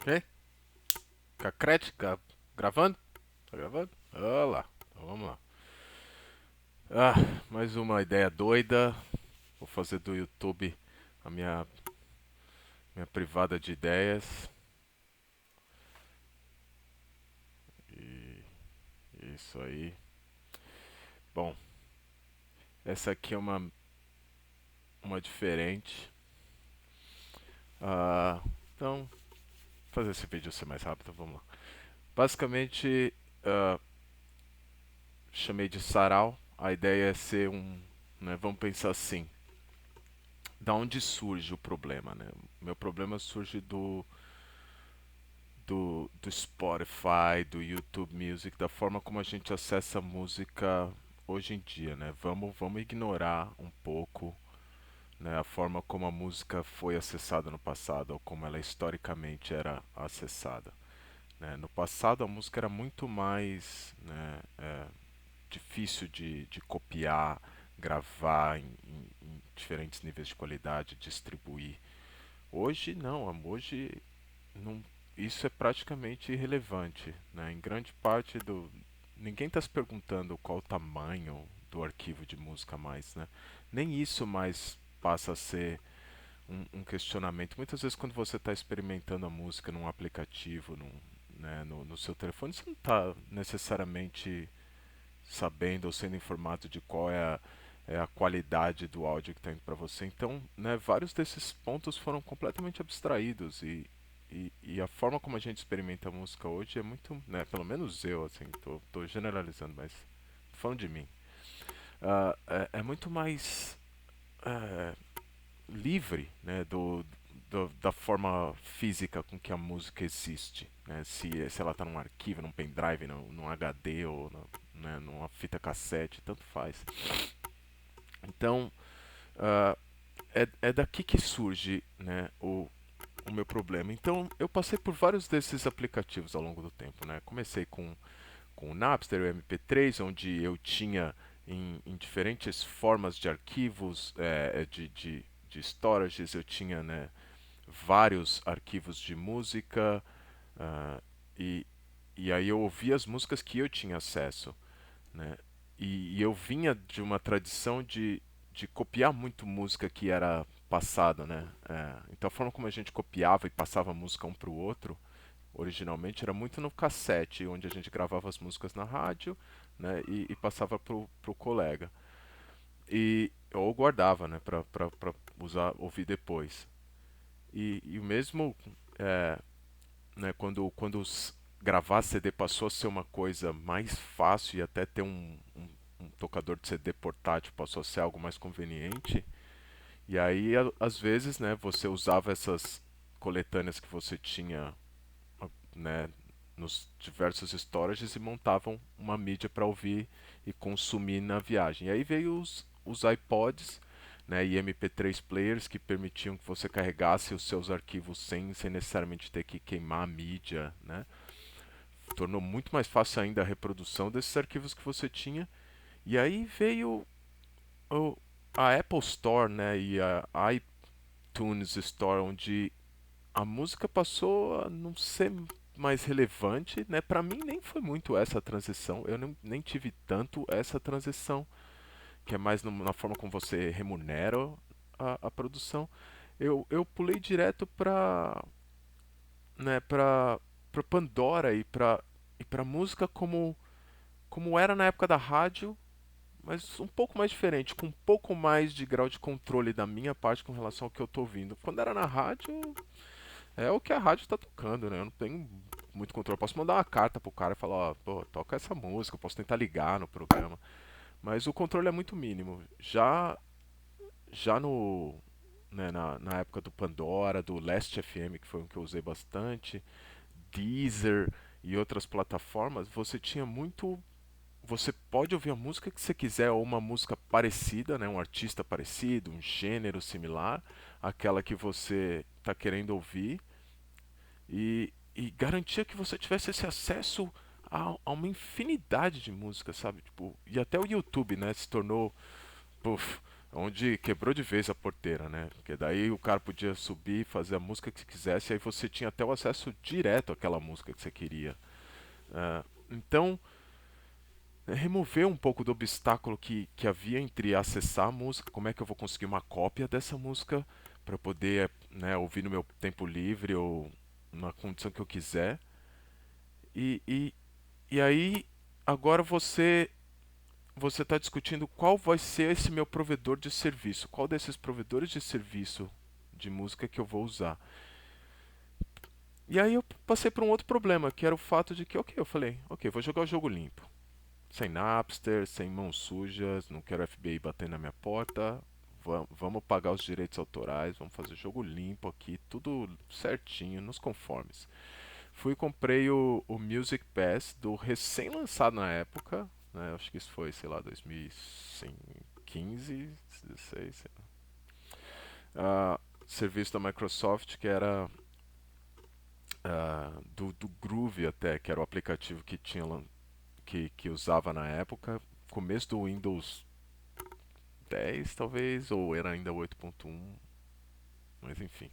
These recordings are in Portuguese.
Ok? Cacrete, gravando? Tá gravando? Olha lá. Então vamos lá. Ah, mais uma ideia doida. Vou fazer do YouTube a minha privada de ideias. E isso aí. Bom, essa aqui é uma diferente. Ah, então, fazer esse vídeo ser mais rápido, vamos lá. Basicamente, ah, chamei de sarau. A ideia é ser né, vamos pensar assim. Da onde surge o problema, né? Meu problema surge do Spotify, do YouTube Music, da forma como a gente acessa música hoje em dia, né? Vamos ignorar um pouco, né, a forma como a música foi acessada no passado ou como ela historicamente era acessada, né? No passado a música era muito mais, né, difícil de copiar, gravar em diferentes níveis de qualidade, distribuir. Hoje não, hoje não, isso é praticamente irrelevante, né? Em grande parte do ninguém está se perguntando qual o tamanho do arquivo de música mais, né? Nem isso mais passa a ser um questionamento. Muitas vezes quando você está experimentando a música num aplicativo, né, no seu telefone, você não está necessariamente sabendo ou sendo informado de qual é a qualidade do áudio que está indo para você. Então, né, vários desses pontos foram completamente abstraídos e a forma como a gente experimenta a música hoje é muito, né, pelo menos eu, assim, tô generalizando, mas tô falando de mim, é muito mais é, livre, né, da forma física com que a música existe, né, se ela está num arquivo, num pendrive, num HD ou né, numa fita cassete, tanto faz. Então, uh, é daqui que surge, né, o meu problema. Então, eu passei por vários desses aplicativos ao longo do tempo, né? Comecei com o Napster, o MP3, onde eu tinha em diferentes formas de arquivos, de storages, eu tinha, né, vários arquivos de música, uh, e, e aí eu ouvia as músicas que eu tinha acesso, né? E eu vinha de uma tradição de copiar muito música que era passada, né? Então a forma como a gente copiava e passava música um para o outro, originalmente era muito no cassete, onde a gente gravava as músicas na rádio, né? E passava pro colega. Ou guardava, né? Pra usar, ouvir depois. E o mesmo, é, né? Quando gravar CD passou a ser uma coisa mais fácil e até ter um tocador de CD portátil passou a ser algo mais conveniente. E aí, às vezes, né, você usava essas coletâneas que você tinha, né, nos diversos storages e montavam uma mídia para ouvir e consumir na viagem. E aí veio os iPods, né, e MP3 players que permitiam que você carregasse os seus arquivos sem necessariamente ter que queimar a mídia, né? Tornou muito mais fácil ainda a reprodução desses arquivos que você tinha. E aí veio o, a Apple Store, né, e a iTunes Store, onde a música passou a não ser mais relevante, né? Para mim nem foi muito essa transição. Eu nem tive tanto essa transição, que é mais na forma como você remunera a produção. Eu pulei direto para, né, para Pandora e para música como era na época da rádio, mas um pouco mais diferente, com um pouco mais de grau de controle da minha parte com relação ao que eu tô ouvindo. Quando era na rádio, é o que a rádio tá tocando, né? Eu não tenho muito controle. Eu posso mandar uma carta pro cara e falar, ó, pô, toca essa música, eu posso tentar ligar no programa. Mas o controle é muito mínimo. Já no, né, na época do Pandora, do Last FM, que foi um que eu usei bastante, Deezer e outras plataformas, você tinha muito. Você pode ouvir a música que você quiser, ou uma música parecida, né, um artista parecido, um gênero similar, àquela que você está querendo ouvir, e garantia que você tivesse esse acesso a uma infinidade de músicas, sabe? Tipo, e até o YouTube, né, se tornou, puf, onde quebrou de vez a porteira, né? Porque daí o cara podia subir e fazer a música que quisesse, aí você tinha até o acesso direto àquela música que você queria. Então, remover um pouco do obstáculo que havia entre acessar a música, como é que eu vou conseguir uma cópia dessa música para poder, né, ouvir no meu tempo livre ou na condição que eu quiser. E, e, e aí, agora você está discutindo qual vai ser esse meu provedor de serviço, qual desses provedores de serviço de música que eu vou usar. E aí eu passei por um outro problema, que era o fato de que, ok, eu falei, ok, vou jogar o jogo limpo. Sem Napster, sem mãos sujas, não quero FBI batendo na minha porta. Vamos pagar os direitos autorais, vamos fazer jogo limpo aqui, tudo certinho, nos conformes. Fui e comprei o Music Pass do recém-lançado na época, né? Acho que isso foi, sei lá, 2015, 16, sei lá. Serviço da Microsoft que era do Groove até, que era o aplicativo que tinha que usava na época, começo do Windows 10 talvez, ou era ainda 8.1, mas enfim.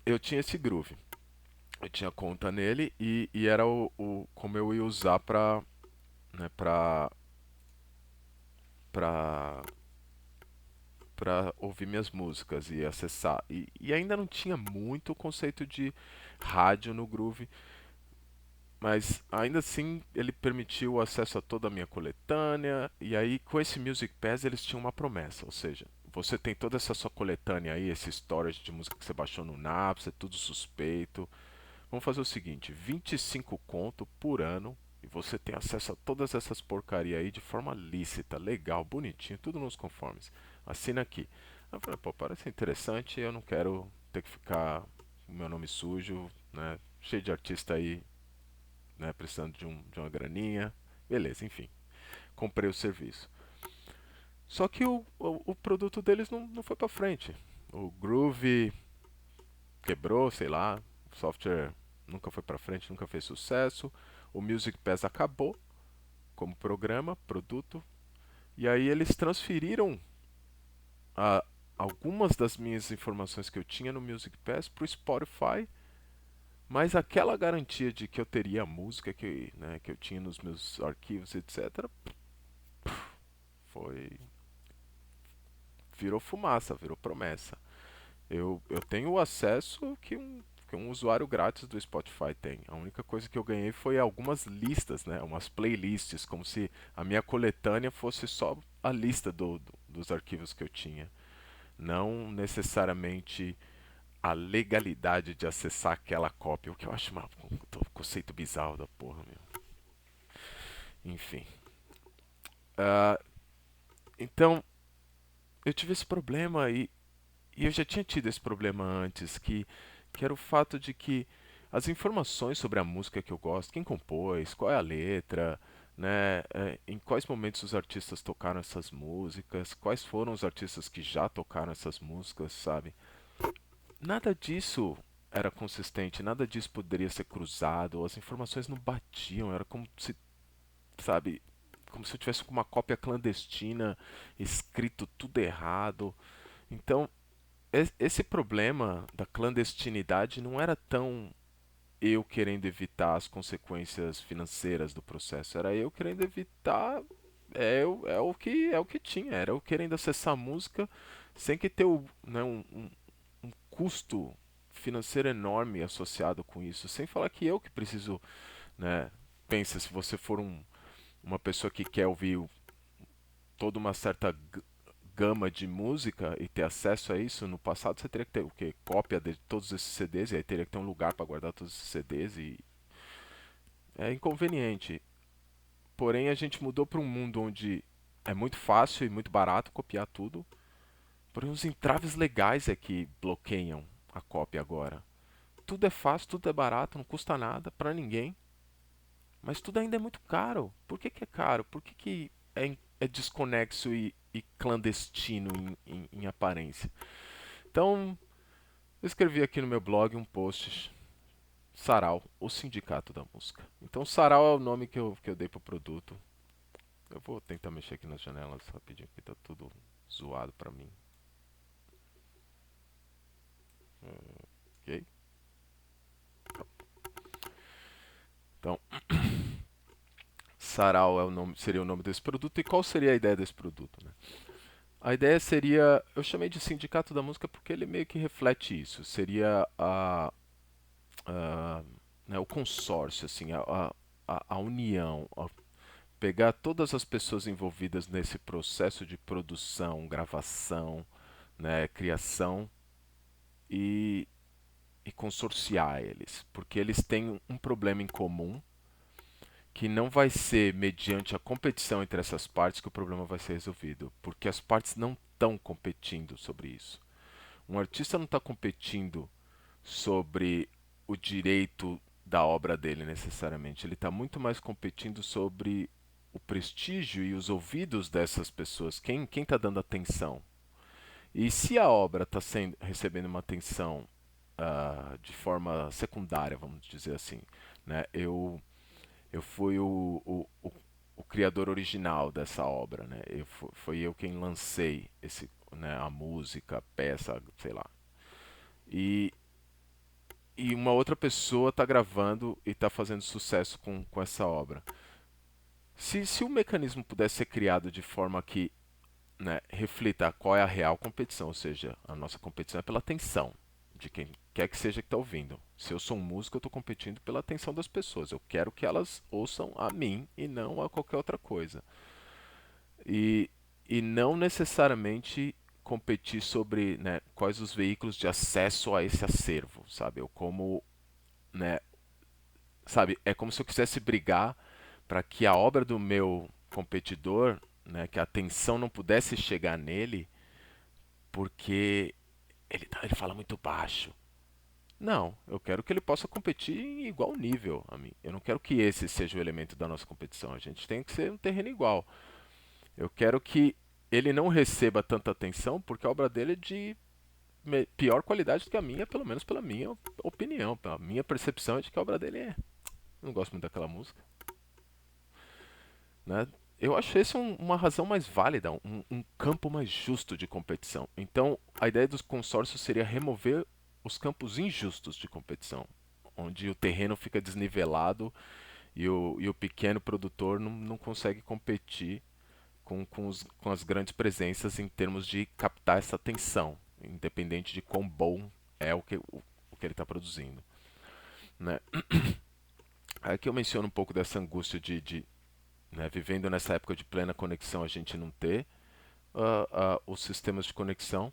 Eu tinha esse Groove, eu tinha conta nele e era como eu ia usar né, pra, pra ouvir minhas músicas e acessar. E ainda não tinha muito o conceito de rádio no Groove, mas ainda assim ele permitiu o acesso a toda a minha coletânea. E aí, com esse Music Pass, eles tinham uma promessa: ou seja, você tem toda essa sua coletânea aí, esse storage de música que você baixou no Napster, tudo suspeito. Vamos fazer o seguinte: 25 conto por ano. E você tem acesso a todas essas porcaria aí de forma lícita, legal, bonitinho, tudo nos conformes. Assina aqui. Eu falei, pô, parece interessante, eu não quero ter que ficar com o meu nome sujo, né? Cheio de artista aí, né, precisando de uma graninha. Beleza, enfim. Comprei o serviço. Só que o produto deles não foi pra frente. O Groove quebrou, sei lá. O software nunca foi pra frente, nunca fez sucesso. O Music Pass acabou como programa, produto. E aí eles transferiram a, algumas das minhas informações que eu tinha no Music Pass pro Spotify. Mas aquela garantia de que eu teria a música né, que eu tinha nos meus arquivos, etc., foi virou fumaça, virou promessa. Eu tenho o acesso que um usuário grátis do Spotify tem. A única coisa que eu ganhei foi algumas listas, né, umas playlists, como se a minha coletânea fosse só a lista dos arquivos que eu tinha. Não necessariamente a legalidade de acessar aquela cópia, o que eu acho um conceito bizarro da porra, meu. Enfim. Uh, então, eu tive esse problema e eu já tinha tido esse problema antes, que era o fato de que as informações sobre a música que eu gosto, quem compôs, qual é a letra, né, em quais momentos os artistas tocaram essas músicas, quais foram os artistas que já tocaram essas músicas, sabe? Nada disso era consistente, nada disso poderia ser cruzado, as informações não batiam, era como se, sabe, como se eu tivesse com uma cópia clandestina, escrito tudo errado. Então, esse problema da clandestinidade não era tão eu querendo evitar as consequências financeiras do processo, era eu querendo evitar é o que tinha, era eu querendo acessar a música sem que ter né, um custo financeiro enorme associado com isso, sem falar que eu que preciso, né, pensa se você for uma pessoa que quer ouvir toda uma certa gama de música e ter acesso a isso, no passado você teria que ter o quê? Cópia de todos esses CDs e aí teria que ter um lugar para guardar todos esses CDs e é inconveniente. Porém, a gente mudou para um mundo onde é muito fácil e muito barato copiar tudo, porém os entraves legais é que bloqueiam a cópia agora. Tudo é fácil, tudo é barato, não custa nada para ninguém, mas tudo ainda é muito caro. Por que é caro? Por que é desconexo e clandestino em aparência? Então, eu escrevi aqui no meu blog um post, Sarau, o sindicato da música. Então, Sarau é o nome que eu dei pro produto. Eu vou tentar mexer aqui nas janelas rapidinho, porque tá tudo zoado pra mim. Ok? Então, Sarau é o nome, seria o nome desse produto. E qual seria a ideia desse produto, né? A ideia seria, eu chamei de Sindicato da Música porque ele meio que reflete isso. Seria a, né, o consórcio, assim, a união, pegar todas as pessoas envolvidas nesse processo de produção, gravação, né, criação e, e consorciar eles, porque eles têm um problema em comum que não vai ser mediante a competição entre essas partes que o problema vai ser resolvido, porque as partes não estão competindo sobre isso. Um artista não está competindo sobre o direito da obra dele necessariamente, ele está muito mais competindo sobre o prestígio e os ouvidos dessas pessoas, quem está dando atenção. E se a obra está recebendo uma atenção de forma secundária, vamos dizer assim, né? Eu fui o criador original dessa obra, né? Foi eu quem lancei né, a música, a peça, sei lá. E, e uma outra pessoa está gravando e está fazendo sucesso com essa obra. Se o mecanismo pudesse ser criado de forma que, né, reflita qual é a real competição, ou seja, a nossa competição é pela atenção de quem quer que seja que está ouvindo. Se eu sou um músico, eu estou competindo pela atenção das pessoas. Eu quero que elas ouçam a mim e não a qualquer outra coisa. E, e não necessariamente competir sobre, né, quais os veículos de acesso a esse acervo, sabe? Eu como, né, sabe, é como se eu quisesse brigar para que a obra do meu competidor, né, que a atenção não pudesse chegar nele, porque ele fala muito baixo. Não, eu quero que ele possa competir em igual nível a mim. Eu não quero que esse seja o elemento da nossa competição. A gente tem que ser um terreno igual. Eu quero que ele não receba tanta atenção porque a obra dele é de pior qualidade do que a minha, pelo menos pela minha opinião. A minha percepção é de que a obra dele é. Eu não gosto muito daquela música. Né? Eu acho esse uma razão mais válida, um campo mais justo de competição. Então, a ideia dos consórcios seria remover os campos injustos de competição, onde o terreno fica desnivelado e o pequeno produtor não consegue competir com as grandes presenças em termos de captar essa atenção, independente de quão bom é o que ele está produzindo. Né? Aí que eu menciono um pouco dessa angústia de, né, vivendo nessa época de plena conexão, a gente não ter os sistemas de conexão.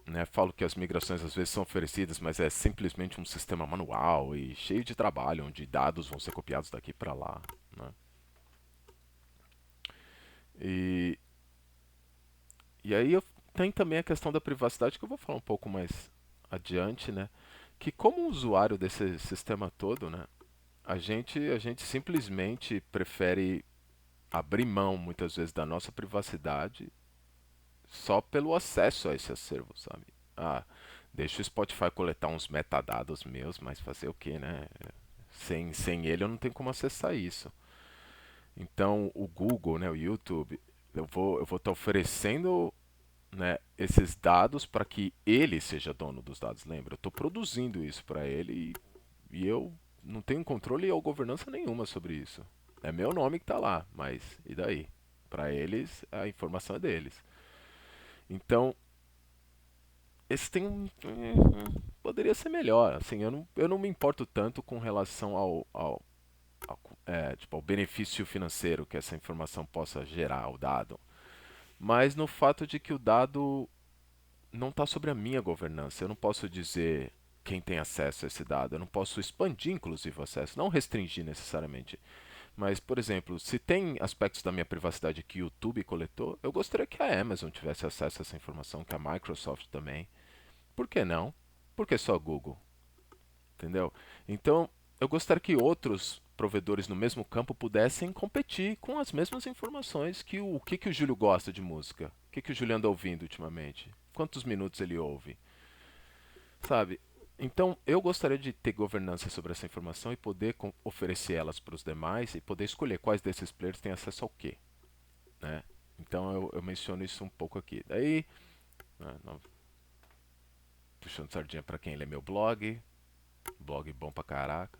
Né, falo que as migrações às vezes são oferecidas, mas é simplesmente um sistema manual e cheio de trabalho, onde dados vão ser copiados daqui para lá. Né? E, e aí tem também a questão da privacidade, que eu vou falar um pouco mais adiante, né? Que como usuário desse sistema todo, né, a gente simplesmente prefere abrir mão muitas vezes da nossa privacidade só pelo acesso a esse acervo, sabe? Ah, deixa o Spotify coletar uns metadados meus, mas fazer o que, né? Sem ele eu não tenho como acessar isso. Então o Google, né, o YouTube, eu vou estar oferecendo, né, esses dados para que ele seja dono dos dados. Lembra? Eu estou produzindo isso para ele e eu não tenho controle ou governança nenhuma sobre isso. É meu nome que está lá, mas e daí? Para eles, a informação é deles. Então, esse tem poderia ser melhor. Assim, eu não me importo tanto com relação tipo, ao benefício financeiro que essa informação possa gerar, o dado. Mas no fato de que o dado não está sobre a minha governança. Eu não posso dizer quem tem acesso a esse dado. Eu não posso expandir, inclusive, o acesso. Não restringir necessariamente. Mas, por exemplo, se tem aspectos da minha privacidade que o YouTube coletou, eu gostaria que a Amazon tivesse acesso a essa informação, que a Microsoft também. Por que não? Por que só Google? Entendeu? Então, eu gostaria que outros provedores no mesmo campo pudessem competir com as mesmas informações que que o Júlio gosta de música. O que o Júlio anda ouvindo ultimamente? Quantos minutos ele ouve? Sabe? Então, eu gostaria de ter governança sobre essa informação e poder oferecer elas para os demais e poder escolher quais desses players têm acesso ao quê, né? Então, eu menciono isso um pouco aqui. Daí, né, puxando sardinha para quem lê meu blog bom pra caraca.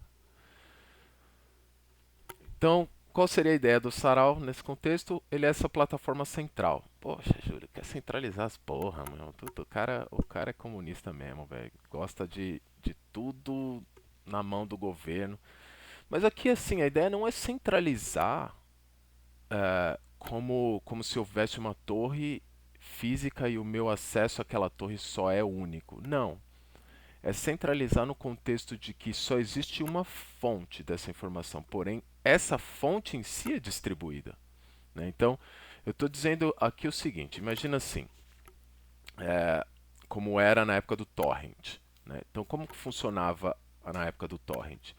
Então, qual seria a ideia do Sarau nesse contexto? Ele é essa plataforma central. Poxa, Júlio, quer centralizar as porra, meu. O cara é comunista mesmo, velho. Gosta de tudo na mão do governo. Mas aqui, assim, a ideia não é centralizar como se houvesse uma torre física e o meu acesso àquela torre só é único. Não. É centralizar no contexto de que só existe uma fonte dessa informação, porém, essa fonte em si é distribuída, né? Então, eu estou dizendo aqui o seguinte: imagina assim, como era na época do torrent, né? Então, como que funcionava na época do torrent?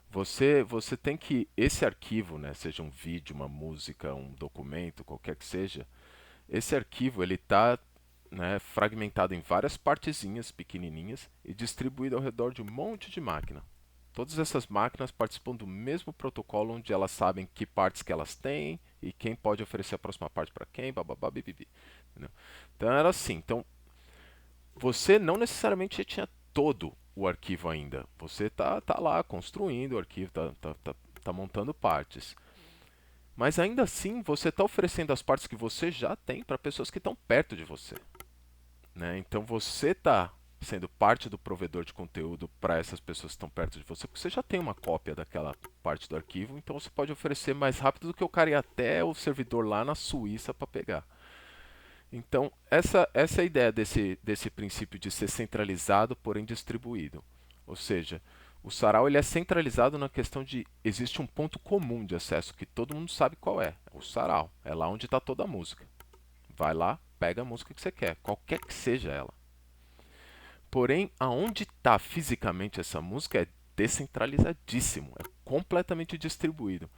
Você tem que esse arquivo, né, seja um vídeo, uma música, um documento, qualquer que seja, esse arquivo ele está, né, fragmentado em várias partezinhas pequenininhas e distribuído ao redor de um monte de máquina. Todas essas máquinas participam do mesmo protocolo onde elas sabem que partes que elas têm e quem pode oferecer a próxima parte para quem, bababá, bibibi. Entendeu? Então era assim. Então você não necessariamente tinha todo o arquivo ainda. Você tá lá construindo o arquivo, tá montando partes. Mas ainda assim, você está oferecendo as partes que você já tem para pessoas que estão perto de você, né? Então você está sendo parte do provedor de conteúdo para essas pessoas que estão perto de você, porque você já tem uma cópia daquela parte do arquivo, então você pode oferecer mais rápido do que o cara ir até o servidor lá na Suíça para pegar. Então, essa é a ideia desse princípio de ser centralizado, porém distribuído. Ou seja, o sarau ele é centralizado na questão de existe um ponto comum de acesso que todo mundo sabe qual é. O sarau. É lá onde está toda a música. Vai lá, pega a música que você quer, qualquer que seja ela. Porém, aonde está fisicamente essa música é descentralizadíssimo, é completamente distribuído.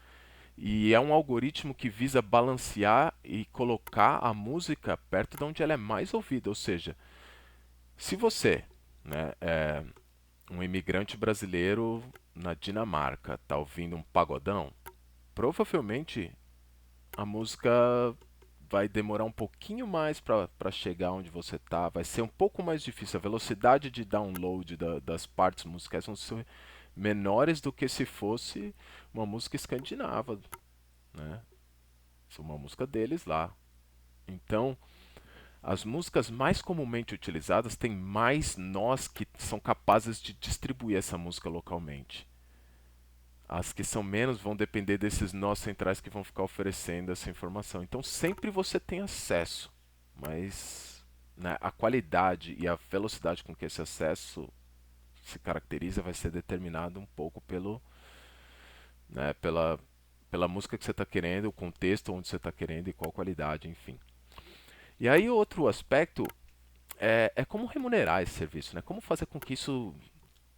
E é um algoritmo que visa balancear e colocar a música perto de onde ela é mais ouvida. Ou seja, se você, né, é um imigrante brasileiro na Dinamarca, está ouvindo um pagodão, provavelmente a música vai demorar um pouquinho mais para chegar onde você está, vai ser um pouco mais difícil. A velocidade de download das partes musicais vão ser menores do que se fosse uma música escandinava, né? Se uma música deles lá. Então, as músicas mais comumente utilizadas têm mais nós que são capazes de distribuir essa música localmente. As que são menos vão depender desses nós centrais que vão ficar oferecendo essa informação. Então sempre você tem acesso, mas né, a qualidade e a velocidade com que esse acesso se caracteriza vai ser determinado um pouco pela música que você está querendo, o contexto onde você está querendo e qual qualidade, enfim. E aí outro aspecto é como remunerar esse serviço, né? Como fazer com que isso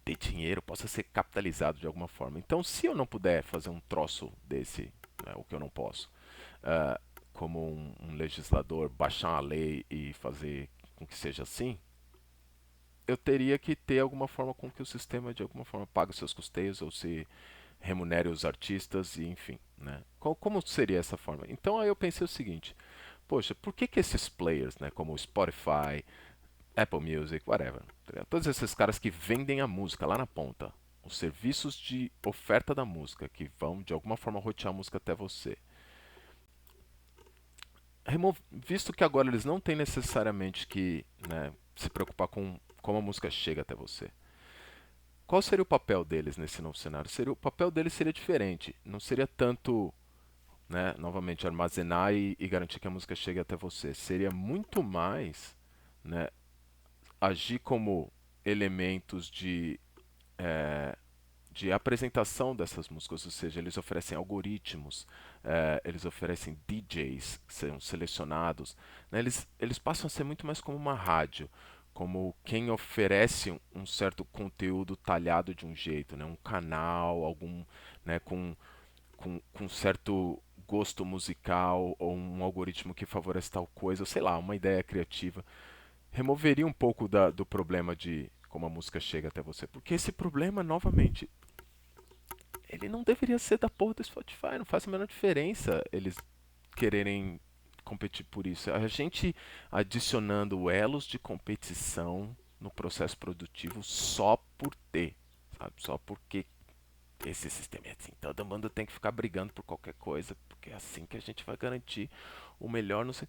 dê dinheiro, possa ser capitalizado de alguma forma. Então, se eu não puder fazer um troço desse, né, o que eu não posso, uh, como um legislador baixar uma lei e fazer com que seja assim, eu teria que ter alguma forma com que o sistema de alguma forma pague os seus custeios ou se remunere os artistas e enfim, né? Como seria essa forma? Então aí eu pensei o seguinte, poxa, por que esses players, né, como o Spotify, Apple Music, whatever. Tá, todos esses caras que vendem a música lá na ponta. Os serviços de oferta da música que vão de alguma forma rotear a música até você. Visto que agora eles não têm necessariamente que, né, se preocupar com como a música chega até você. Qual seria o papel deles nesse novo cenário? O papel deles seria diferente. Não seria tanto, né, novamente, armazenar e garantir que a música chegue até você. Seria muito mais, né, agir como elementos de apresentação dessas músicas, ou seja, eles oferecem algoritmos, eles oferecem DJs que são selecionados, né? Eles passam a ser muito mais como uma rádio, como quem oferece um certo conteúdo talhado de um jeito, né? Um canal, algum, né, com certo gosto musical ou um algoritmo que favorece tal coisa, sei lá, uma ideia criativa removeria um pouco do problema de como a música chega até você. Porque esse problema, novamente, ele não deveria ser da porra do Spotify, não faz a menor diferença eles quererem competir por isso. A gente adicionando elos de competição no processo produtivo só por ter, sabe? Só porque esse sistema é assim. Todo mundo tem que ficar brigando por qualquer coisa, porque é assim que a gente vai garantir o melhor. Não sei.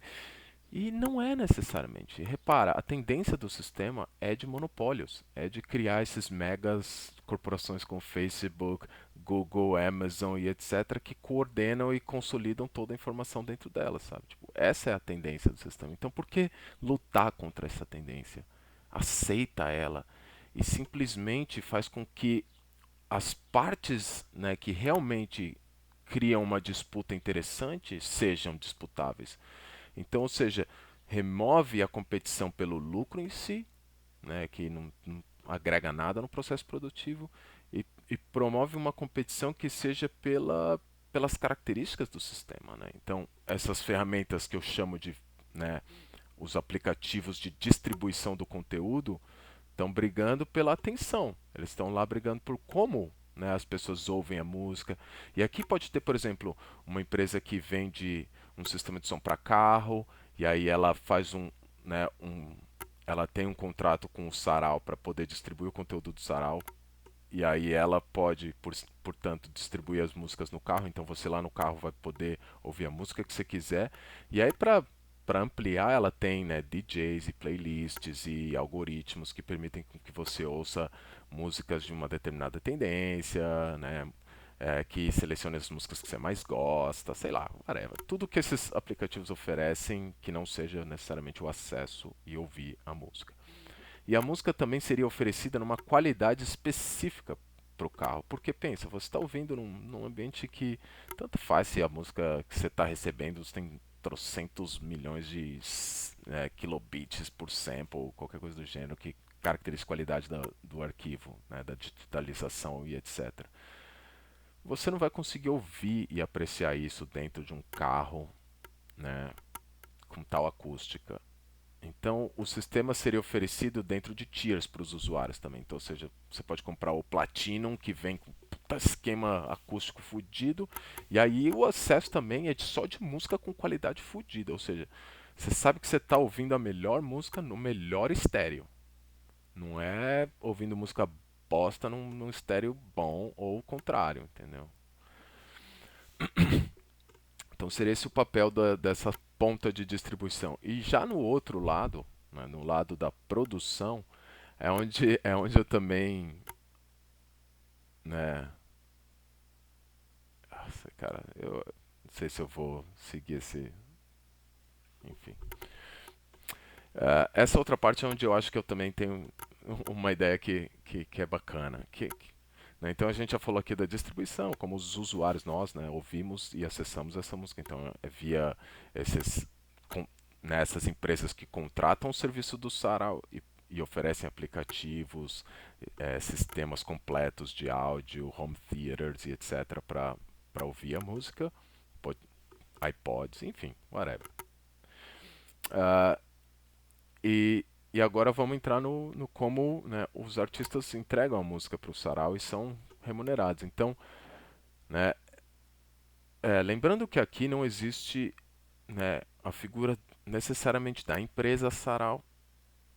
E não é necessariamente. Repara, a tendência do sistema é de monopólios, é de criar esses megas corporações como Facebook, Google, Amazon e etc., que coordenam e consolidam toda a informação dentro delas, sabe? Tipo, essa é a tendência do sistema. Então, por que lutar contra essa tendência? Aceita ela e simplesmente faz com que as partes, né, que realmente criam uma disputa interessante sejam disputáveis. Então, ou seja, remove a competição pelo lucro em si, né, que não agrega nada no processo produtivo, e promove uma competição que seja pelas características do sistema. Né? Então, essas ferramentas que eu chamo de, né, os aplicativos de distribuição do conteúdo estão brigando pela atenção. Eles estão lá brigando por como, né, as pessoas ouvem a música. E aqui pode ter, por exemplo, uma empresa que vende um sistema de som para carro, e aí ela faz né, ela tem um contrato com o Sarau para poder distribuir o conteúdo do Sarau. E aí ela pode, portanto, distribuir as músicas no carro. Então você lá no carro vai poder ouvir a música que você quiser. E aí para ampliar, ela tem, né, DJs e playlists e algoritmos que permitem que você ouça músicas de uma determinada tendência, né, que selecione as músicas que você mais gosta, sei lá, whatever. Tudo que esses aplicativos oferecem que não seja necessariamente o acesso e ouvir a música. E a música também seria oferecida numa qualidade específica para o carro. Porque pensa, você está ouvindo num ambiente que tanto faz se a música que você está recebendo tem trocentos milhões de kilobits por sample, ou qualquer coisa do gênero que caracteriza a qualidade do arquivo, né, da digitalização e etc. Você não vai conseguir ouvir e apreciar isso dentro de um carro, né, com tal acústica. Então, o sistema seria oferecido dentro de tiers para os usuários também. Então, ou seja, você pode comprar o Platinum, que vem com um esquema acústico fudido, e aí o acesso também é só de música com qualidade fudida. Ou seja, você sabe que você está ouvindo a melhor música no melhor estéreo. Não é ouvindo música bosta num estéreo bom ou o contrário, entendeu? Então seria esse o papel dessa ponta de distribuição. E já no outro lado, né, no lado da produção, é onde eu também, né, nossa, cara, eu não sei se eu vou seguir esse, enfim. Essa outra parte é onde eu acho que eu também tenho uma ideia que é bacana, né, então a gente já falou aqui da distribuição, como os usuários, nós, né, ouvimos e acessamos essa música. Então é via esses, com, nessas empresas que contratam o serviço do Sarau e oferecem aplicativos, sistemas completos de áudio, home theaters e etc. para ouvir a música, iPods, enfim, whatever. Uh, e, e agora vamos entrar no como, né, os artistas entregam a música para o Sarau e são remunerados. Então, né, lembrando que aqui não existe, né, a figura necessariamente da empresa Sarau,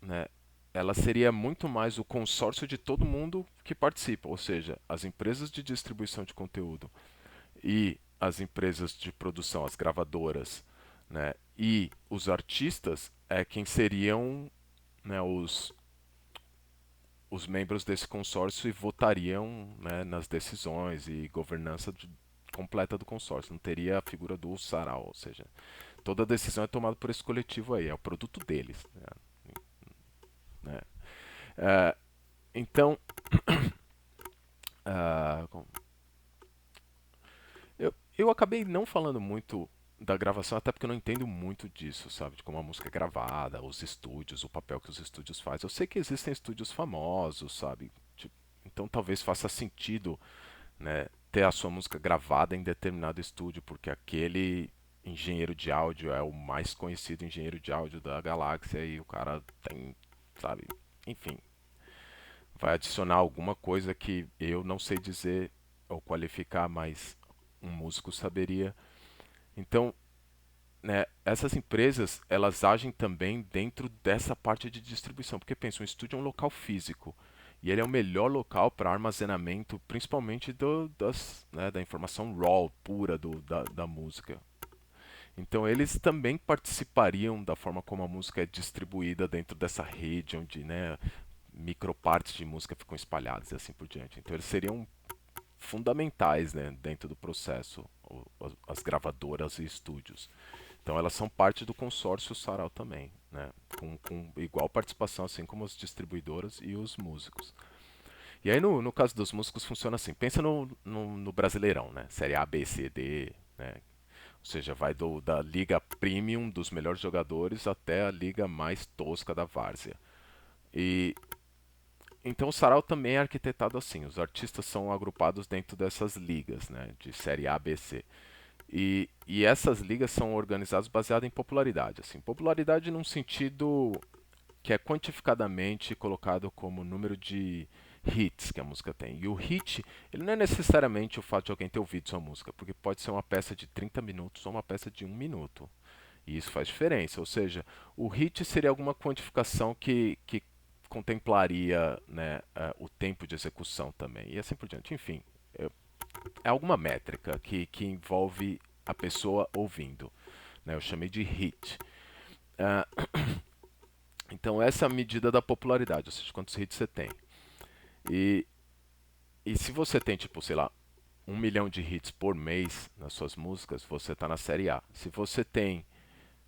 né, ela seria muito mais o consórcio de todo mundo que participa, ou seja, as empresas de distribuição de conteúdo e as empresas de produção, as gravadoras, né, e os artistas quem seriam, né, os membros desse consórcio e votariam, né, nas decisões e governança completa do consórcio. Não teria a figura do sarau, ou seja, toda a decisão é tomada por esse coletivo aí, é o produto deles. Né? Uh, então, uh, eu acabei não falando muito da gravação, até porque eu não entendo muito disso, sabe? De como a música é gravada, os estúdios, o papel que os estúdios fazem. Eu sei que existem estúdios famosos, sabe? Tipo, então talvez faça sentido, né, ter a sua música gravada em determinado estúdio, porque aquele engenheiro de áudio é o mais conhecido engenheiro de áudio da galáxia e o cara tem, sabe? Enfim. vai adicionar alguma coisa que eu não sei dizer ou qualificar, mas um músico saberia. Então, né, essas empresas, elas agem também dentro dessa parte de distribuição, porque pensa, um estúdio é um local físico e ele é o melhor local para armazenamento, principalmente da informação raw, pura da música. Então eles também participariam da forma como a música é distribuída dentro dessa rede onde, né, micropartes de música ficam espalhadas e assim por diante. Então eles seriam fundamentais, né, dentro do processo, as gravadoras e estúdios. Então elas são parte do consórcio Sarau também, né, com igual participação, assim como as distribuidoras e os músicos. E aí no caso dos músicos funciona assim, pensa no Brasileirão, né, Série A, B, C, D, né, ou seja, vai da liga premium dos melhores jogadores até a liga mais tosca da várzea. E então o sarau também é arquitetado assim. Os artistas são agrupados dentro dessas ligas, né, de série A, B, C. E essas ligas são organizadas baseadas em popularidade. Assim, popularidade num sentido que é quantificadamente colocado como número de hits que a música tem. E o hit, ele não é necessariamente o fato de alguém ter ouvido sua música, porque pode ser uma peça de 30 minutos ou uma peça de 1 minuto. E isso faz diferença. Ou seja, o hit seria alguma quantificação que contemplaria, né, o tempo de execução também. E assim por diante. Enfim, é alguma métrica que envolve a pessoa ouvindo. Né? Eu chamei de hit. Uh, então, essa é a medida da popularidade, ou seja, quantos hits você tem. E, e se você tem, tipo, sei lá, 1 milhão de hits por mês nas suas músicas, você está na série A. Se você tem,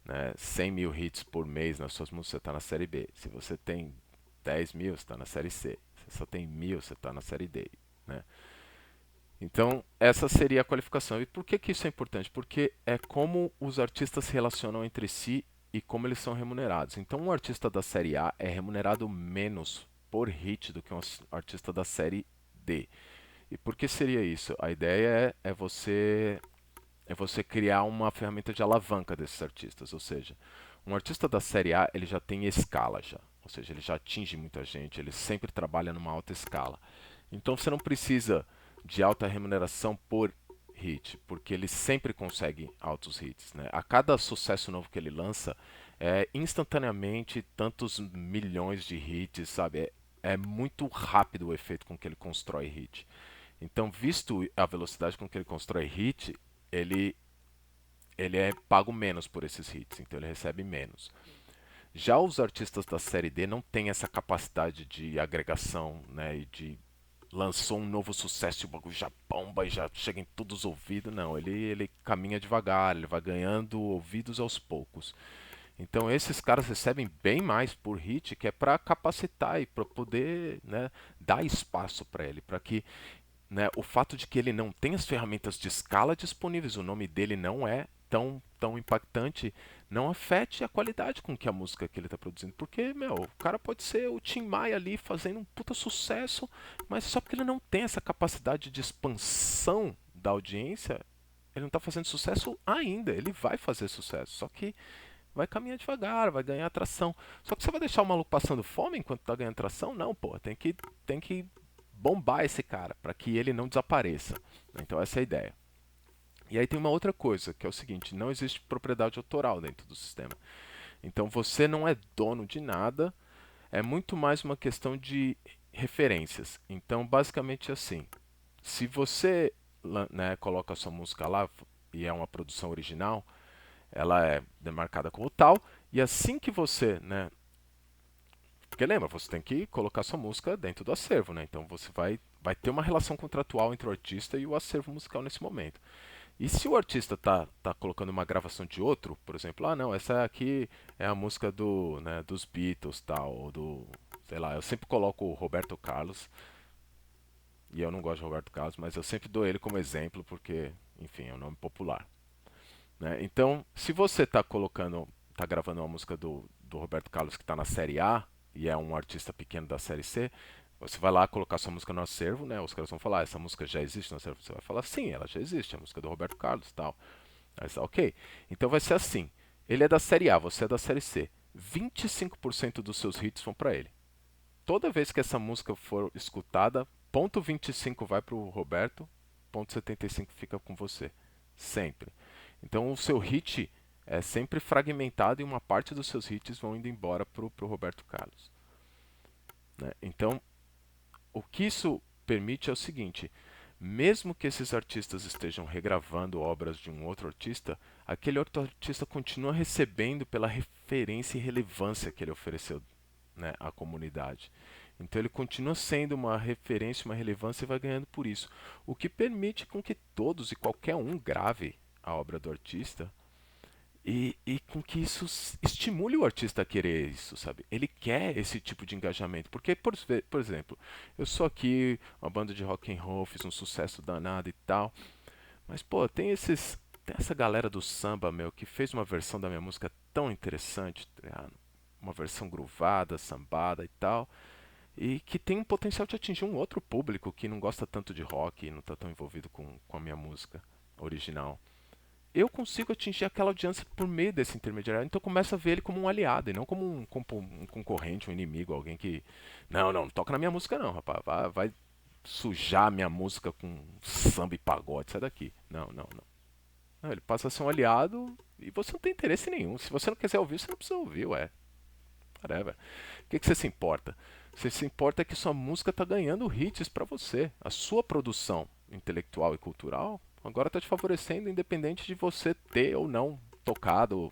né, 100 mil hits por mês nas suas músicas, você está na série B. Se você tem 10 mil, você está na série C. Se você só tem 1.000, você está na série D. Né? Então, essa seria a qualificação. E por que isso é importante? Porque é como os artistas se relacionam entre si e como eles são remunerados. Então, um artista da série A é remunerado menos por hit do que um artista da série D. E por que seria isso? A ideia é você criar uma ferramenta de alavanca desses artistas. Ou seja, um artista da série A ele já tem escala já. Ou seja, ele já atinge muita gente, ele sempre trabalha numa alta escala. Então você não precisa de alta remuneração por hit, porque ele sempre consegue altos hits. Né? A cada sucesso novo que ele lança, instantaneamente tantos milhões de hits, sabe? É muito rápido o efeito com que ele constrói hit. Então, visto a velocidade com que ele constrói hit, ele, ele é pago menos por esses hits, então ele recebe menos. Já os artistas da série D não têm essa capacidade de agregação, né, e de lançou um novo sucesso e o bagulho já bomba e já chega em todos os ouvidos. Não, ele caminha devagar, ele vai ganhando ouvidos aos poucos. Então esses caras recebem bem mais por hit, que é para capacitar e para poder, né, dar espaço para ele, para que, né, o fato de que ele não tem as ferramentas de escala disponíveis, o nome dele não é tão impactante, não afete a qualidade com que a música que ele está produzindo. Porque, meu, o cara pode ser o Tim Maia ali fazendo um puta sucesso, mas só porque ele não tem essa capacidade de expansão da audiência, ele não está fazendo sucesso ainda. Ele vai fazer sucesso, só que vai caminhar devagar, vai ganhar atração. Só que você vai deixar o maluco passando fome enquanto está ganhando atração? Não, pô, tem que bombar esse cara para que ele não desapareça. Então essa é a ideia. E aí tem uma outra coisa, que é o seguinte, não existe propriedade autoral dentro do sistema. Então você não é dono de nada, é muito mais uma questão de referências. Então basicamente assim, se você, né, coloca a sua música lá e é uma produção original, ela é demarcada como tal, e assim que você, né, porque lembra, você tem que colocar sua música dentro do acervo, né? Então você vai ter uma relação contratual entre o artista e o acervo musical nesse momento. E se o artista tá colocando uma gravação de outro, por exemplo, não, essa aqui é a música dos Beatles, tal, ou sei lá, eu sempre coloco o Roberto Carlos, e eu não gosto de Roberto Carlos, mas eu sempre dou ele como exemplo porque, enfim, é um nome popular. Né? Então, se você tá gravando uma música do Roberto Carlos que está na série A e é um artista pequeno da série C, você vai lá colocar sua música no acervo, né? Os caras vão falar, essa música já existe no acervo? Você vai falar, sim, ela já existe, a música do Roberto Carlos, tal. Aí você, ok. Então vai ser assim. Ele é da série A, você é da série C. 25% dos seus hits vão para ele. toda vez que essa música for escutada, ponto 25 vai para o Roberto, ponto 75 fica com você. Sempre. Então o seu hit é sempre fragmentado e uma parte dos seus hits vão indo embora para o Roberto Carlos. Né? Então, o que isso permite é o seguinte: mesmo que esses artistas estejam regravando obras de um outro artista, aquele outro artista continua recebendo pela referência e relevância que ele ofereceu, né, à comunidade. Então ele continua sendo uma referência, uma relevância e vai ganhando por isso. O que permite com que todos e qualquer um grave a obra do artista e com que isso estimule o artista a querer isso, sabe? Ele quer esse tipo de engajamento. Porque, por exemplo, eu sou aqui, uma banda de rock and roll, fiz um sucesso danado e tal. Mas, pô, tem essa galera do samba, meu, que fez uma versão da minha música tão interessante, tá ligado? Uma versão groovada, sambada e tal. E que tem um potencial de atingir um outro público que não gosta tanto de rock e não está tão envolvido com a minha música original. Eu consigo atingir aquela audiência por meio desse intermediário. Então eu começo a ver ele como um aliado e não como um concorrente, um inimigo, alguém que. Não, não, não toca na minha música não, rapaz. Vai sujar minha música com samba e pagode, sai daqui. Não, não, não. Não, ele passa a ser um aliado e você não tem interesse nenhum. Se você não quiser ouvir, você não precisa ouvir, ué. Whatever. O que você se importa? Você se importa é que sua música está ganhando hits para você. A sua produção intelectual e cultural agora está te favorecendo, independente de você ter ou não tocado,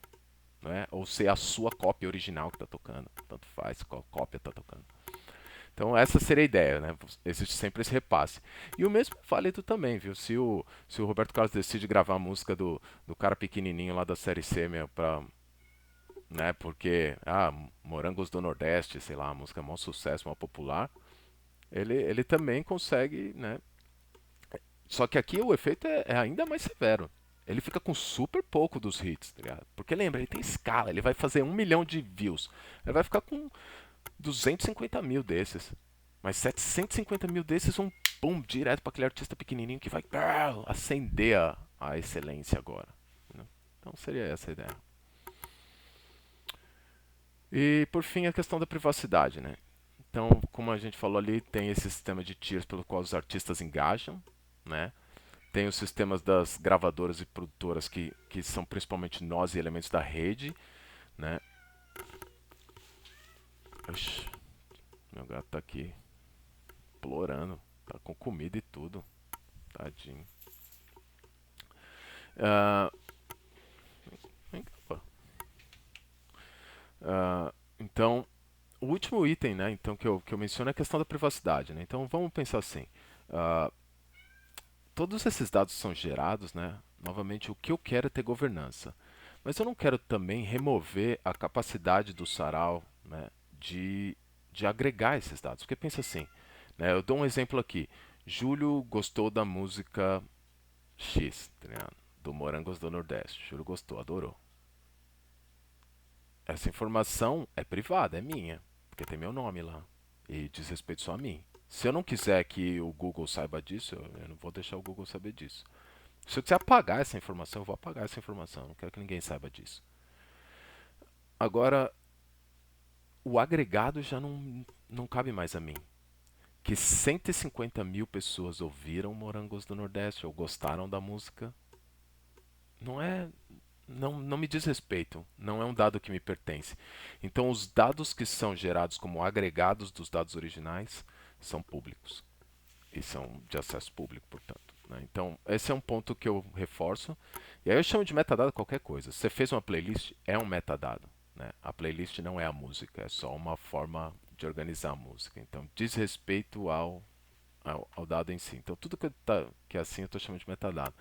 né? Ou ser a sua cópia original que está tocando. Tanto faz qual cópia está tocando. Então essa seria a ideia, né? Existe sempre esse repasse. E o mesmo é válido também, viu? Se o Roberto Carlos decide gravar a música do cara pequenininho lá da série C, meu, pra, né? Porque, Morangos do Nordeste, sei lá, a música é um maior sucesso, maior popular. Ele também consegue, né? Só que aqui o efeito é ainda mais severo. Ele fica com super pouco dos hits, tá ligado? Porque lembra, ele tem escala, ele vai fazer 1 milhão de views. Ele vai ficar com 250 mil desses. Mas 750 mil desses vão, pum, direto para aquele artista pequenininho que vai acender a excelência agora. Né? Então seria essa a ideia. E por fim a questão da privacidade, né? Então, como a gente falou ali, tem esse sistema de tiers pelo qual os artistas engajam, né? Tem os sistemas das gravadoras e produtoras que são principalmente nós e elementos da rede, né? Oxi, meu gato tá aqui implorando, tá com comida e tudo, tadinho. Ah, então, o último item, né, então, que eu menciono é a questão da privacidade. Né? Então, vamos pensar assim. ah, Todos esses dados são gerados, né? Novamente, o que eu quero é ter governança. Mas eu não quero também remover a capacidade do Sarau, né, de agregar esses dados. Porque pensa assim, né, eu dou um exemplo aqui. Júlio gostou da música X, tá ligado? Do Morangos do Nordeste. Júlio gostou, adorou. Essa informação é privada, é minha, porque tem meu nome lá e diz respeito só a mim. Se eu não quiser que o Google saiba disso, eu não vou deixar o Google saber disso. Se eu quiser apagar essa informação, eu vou apagar essa informação. Eu não quero que ninguém saiba disso. Agora, o agregado já não cabe mais a mim. Que 150 mil pessoas ouviram Morangos do Nordeste ou gostaram da música, não é. Não me diz respeito, não é um dado que me pertence. Então, os dados que são gerados como agregados dos dados originais são públicos e são de acesso público, portanto. Né? Então, esse é um ponto que eu reforço. E aí eu chamo de metadado qualquer coisa. Você fez uma playlist, é um metadado. Né? A playlist não é a música, é só uma forma de organizar a música. Então, diz respeito ao dado em si. Então, tudo que é assim eu estou chamando de metadado.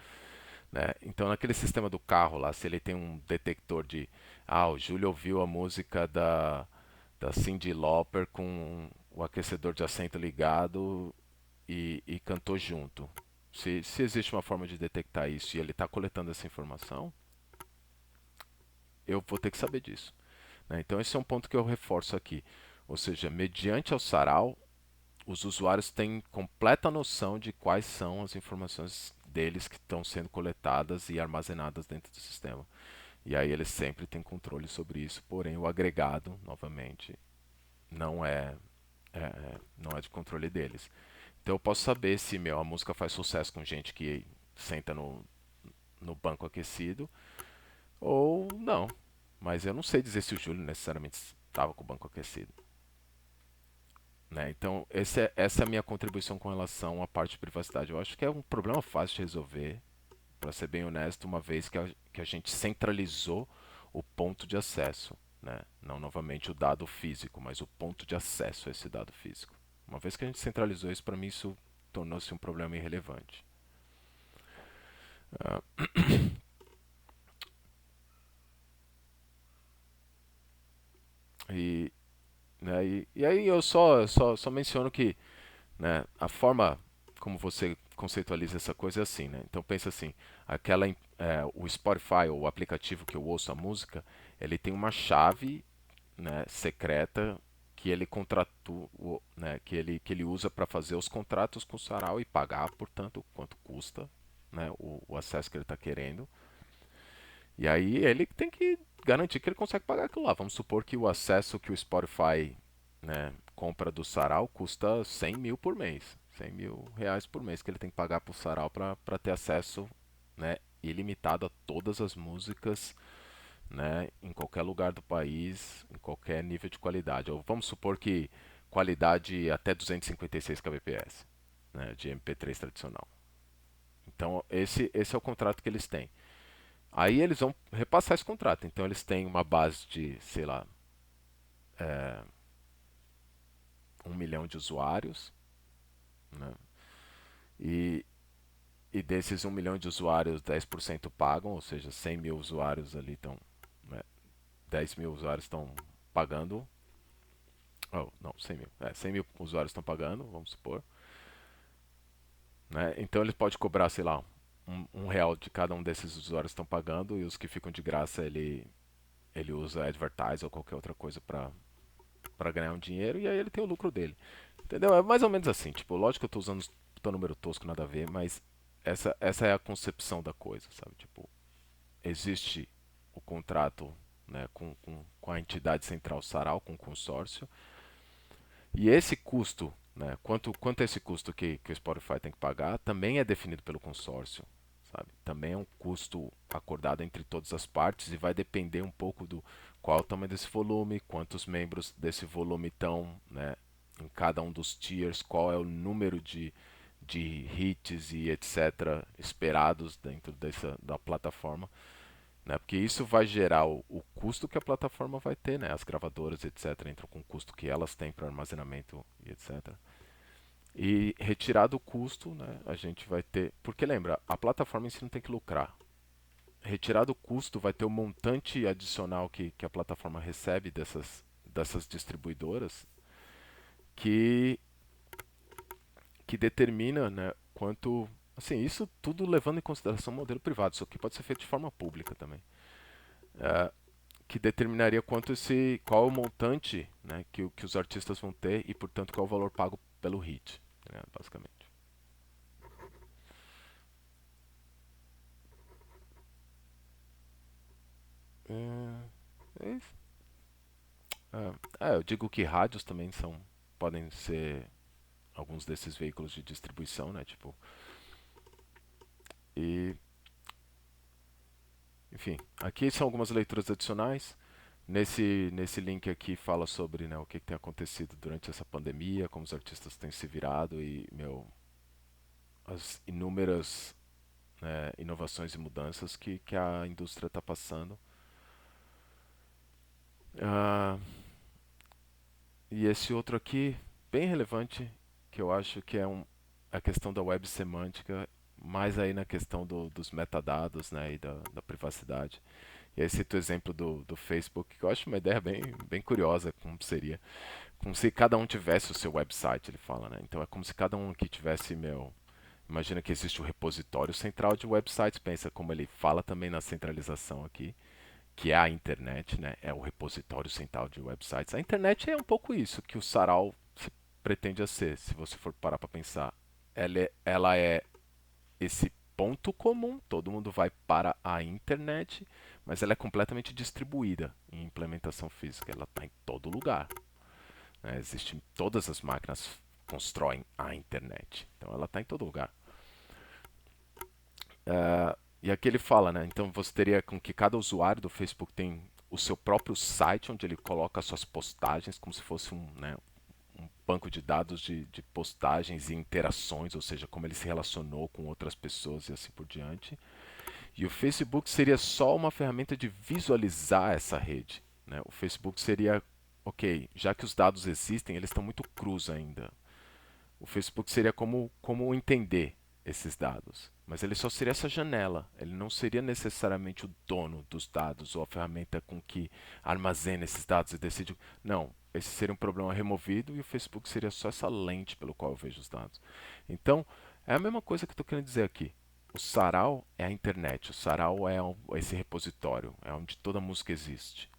Né? Então, naquele sistema do carro lá, se ele tem um detector de. O Júlio ouviu a música da Cyndi Lauper com o aquecedor de assento ligado e cantou junto. Se existe uma forma de detectar isso e ele está coletando essa informação, eu vou ter que saber disso. Né? Então, esse é um ponto que eu reforço aqui. Ou seja, mediante ao sarau, os usuários têm completa noção de quais são as informações deles que estão sendo coletadas e armazenadas dentro do sistema. E aí eles sempre têm controle sobre isso, porém o agregado, novamente, não é não é de controle deles. Então eu posso saber se a música faz sucesso com gente que senta no banco aquecido ou não. Mas eu não sei dizer se o Júlio necessariamente estava com o banco aquecido. Né? Então, essa é a minha contribuição com relação à parte de privacidade. Eu acho que é um problema fácil de resolver, para ser bem honesto, uma vez que a gente centralizou o ponto de acesso. Né? Não novamente o dado físico, mas o ponto de acesso a esse dado físico. Uma vez que a gente centralizou isso, para mim isso tornou-se um problema irrelevante. Ah, e, né, e aí eu só menciono que, né, a forma como você conceitualiza essa coisa é assim, né? Então pensa assim, o Spotify, ou o aplicativo que eu ouço a música, ele tem uma chave, né, secreta que ele né, que ele usa para fazer os contratos com o Sarau e pagar, portanto, quanto custa, né, o acesso que ele está querendo. E aí ele tem que garantir que ele consegue pagar aquilo lá. Vamos supor que o acesso que o Spotify, né, compra do Sarau custa 100 mil por mês. 100 mil reais por mês que ele tem que pagar para o Sarau para ter acesso, né, ilimitado a todas as músicas, né, em qualquer lugar do país, em qualquer nível de qualidade. Ou vamos supor que qualidade até 256 kbps, né, de MP3 tradicional. Então esse é o contrato que eles têm. Aí eles vão repassar esse contrato. Então eles têm uma base de, sei lá, 1 milhão de usuários, né? E, e desses 1 milhão de usuários, 10% pagam, ou seja, 100 mil usuários ali estão, né? 10 mil usuários estão pagando. Oh, não, 100 mil. 100 mil usuários estão pagando, vamos supor. Né? Então ele pode cobrar, sei lá, um real de cada um desses usuários estão pagando, e os que ficam de graça ele usa advertise ou qualquer outra coisa para ganhar um dinheiro, e aí ele tem o lucro dele. Entendeu? É mais ou menos assim. Tipo, lógico que eu tô usando teu número tosco, nada a ver, mas essa é a concepção da coisa, sabe? Tipo, existe o contrato, né, com a entidade central Sarau, com o consórcio, e esse custo, né, quanto é esse custo que o Spotify tem que pagar, também é definido pelo consórcio. Sabe? Também é um custo acordado entre todas as partes e vai depender um pouco do qual é o tamanho desse volume, quantos membros desse volume estão, né, em cada um dos tiers, qual é o número de hits e etc. esperados dentro da plataforma. Né? Porque isso vai gerar o custo que a plataforma vai ter, né? As gravadoras, etc., entram com o custo que elas têm para armazenamento e etc. E retirado o custo, né, a gente vai ter. Porque lembra, a plataforma em si não tem que lucrar. Retirado o custo, vai ter o montante adicional que a plataforma recebe dessas distribuidoras que, que determina, né, quanto. Assim, isso tudo levando em consideração o modelo privado. Isso aqui pode ser feito de forma pública também. É, que determinaria qual é o montante, né, que os artistas vão ter e, portanto, qual é o valor pago pelo hit, né, basicamente. É isso. Eu digo que rádios também podem ser alguns desses veículos de distribuição, né? Tipo, e, enfim, aqui são algumas leituras adicionais. Nesse link aqui fala sobre, né, o que tem acontecido durante essa pandemia, como os artistas têm se virado e, as inúmeras, né, inovações e mudanças que a indústria está passando. Ah, e esse outro aqui, bem relevante, que eu acho que é a questão da web semântica, mais aí na questão dos metadados, né, e da privacidade. E aí cito o exemplo do Facebook, que eu acho uma ideia bem curiosa, como seria. Como se cada um tivesse o seu website, ele fala, né? Então é como se cada um aqui tivesse, imagina que existe o repositório central de websites, pensa como ele fala também na centralização aqui, que é a internet, né? É o repositório central de websites. A internet é um pouco isso que o Sarau pretende a ser, se você for parar para pensar. Ela é esse ponto comum, todo mundo vai para a internet, mas ela é completamente distribuída em implementação física, ela está em todo lugar. né? Existem, todas as máquinas constroem a internet. Então ela está em todo lugar. E aqui ele fala, né? Então você teria com que cada usuário do Facebook tem o seu próprio site onde ele coloca suas postagens como se fosse um, né, um banco de dados de postagens e interações, ou seja, como ele se relacionou com outras pessoas e assim por diante. E o Facebook seria só uma ferramenta de visualizar essa rede, né? O Facebook seria, ok, já que os dados existem, eles estão muito crus ainda. O Facebook seria como entender esses dados. Mas ele só seria essa janela. Ele não seria necessariamente o dono dos dados ou a ferramenta com que armazena esses dados e decide. Não, esse seria um problema removido e o Facebook seria só essa lente pelo qual eu vejo os dados. Então, é a mesma coisa que eu estou querendo dizer aqui. O sarau é a internet, o sarau é esse repositório, é onde toda música existe.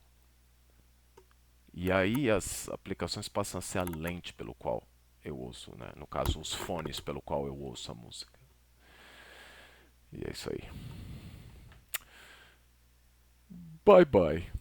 E aí as aplicações passam a ser a lente pelo qual eu ouço, né? No caso, os fones pelo qual eu ouço a música. E é isso aí. Bye bye.